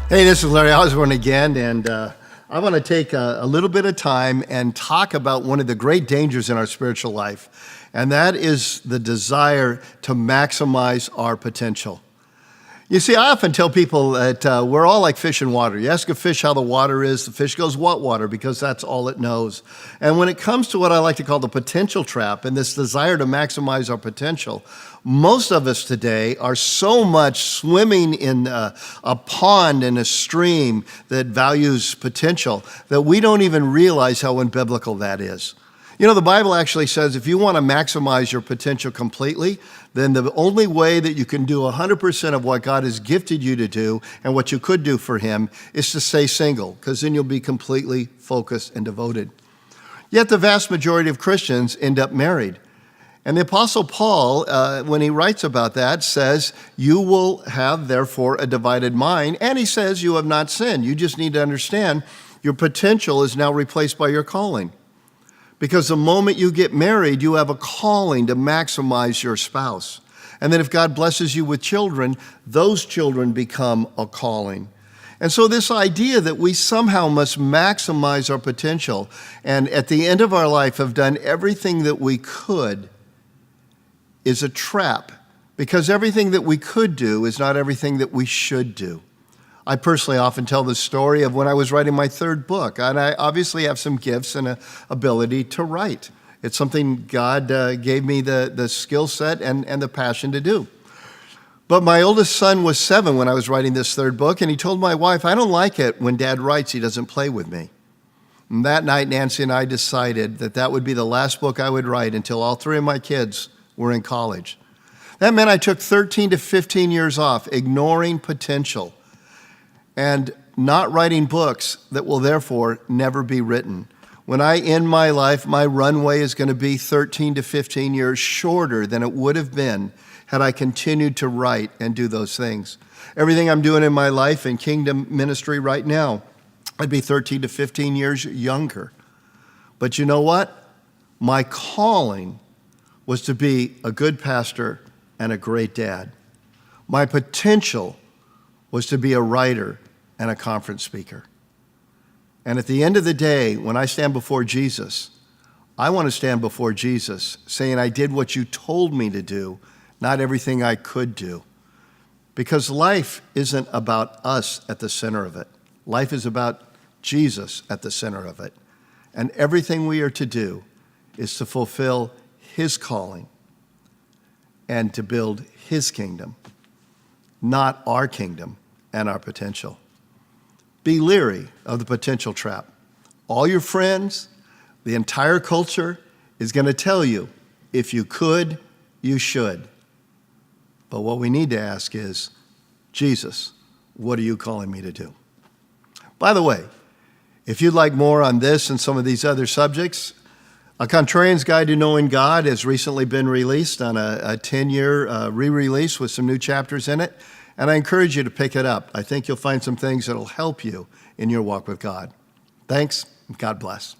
Hey, this is Larry Osborne again, and I want to take a little bit of time and talk about one of the great dangers in our spiritual life, and that is the desire to maximize our potential. You see, I often tell people that we're all like fish in water. You ask a fish how the water is, the fish goes, "What water?" because that's all it knows. And when it comes to what I like to call the potential trap and this desire to maximize our potential, most of us today are so much swimming in a pond and a stream that values potential that we don't even realize how unbiblical that is. You know, the Bible actually says if you want to maximize your potential completely, then the only way that you can do 100% of what God has gifted you to do and what you could do for Him is to stay single, because then you'll be completely focused and devoted. Yet the vast majority of Christians end up married. And the Apostle Paul, when he writes about that, says, you will have, therefore, a divided mind. And he says, you have not sinned. You just need to understand your potential is now replaced by your calling. Because the moment you get married, you have a calling to maximize your spouse. And then if God blesses you with children, those children become a calling. And so this idea that we somehow must maximize our potential and at the end of our life have done everything that we could is a trap, because everything that we could do is not everything that we should do. I personally often tell the story of when I was writing my third book, and I obviously have some gifts and an ability to write. It's something God gave me the skill set and the passion to do. But my oldest son was 7 when I was writing this third book, and he told my wife, I don't like it when Dad writes, he doesn't play with me. And that night, Nancy and I decided that that would be the last book I would write until all 3 of my kids were in college. That meant I took 13 to 15 years off, ignoring potential and not writing books that will therefore never be written. When I end my life, my runway is going to be 13 to 15 years shorter than it would have been had I continued to write and do those things. Everything I'm doing in my life in kingdom ministry right now, I'd be 13 to 15 years younger. But you know what? My calling was to be a good pastor and a great dad. My potential was to be a writer and a conference speaker. And at the end of the day, when I stand before Jesus, I want to stand before Jesus saying I did what you told me to do, not everything I could do. Because life isn't about us at the center of it. Life is about Jesus at the center of it. And everything we are to do is to fulfill His calling and to build His kingdom, not our kingdom and our potential. Be leery of the potential trap. All your friends, the entire culture is going to tell you, if you could, you should. But what we need to ask is, Jesus, what are you calling me to do? By the way, if you'd like more on this and some of these other subjects, A Contrarian's Guide to Knowing God has recently been released on a 10-year re-release with some new chapters in it. And I encourage you to pick it up. I think you'll find some things that will help you in your walk with God. Thanks, and God bless.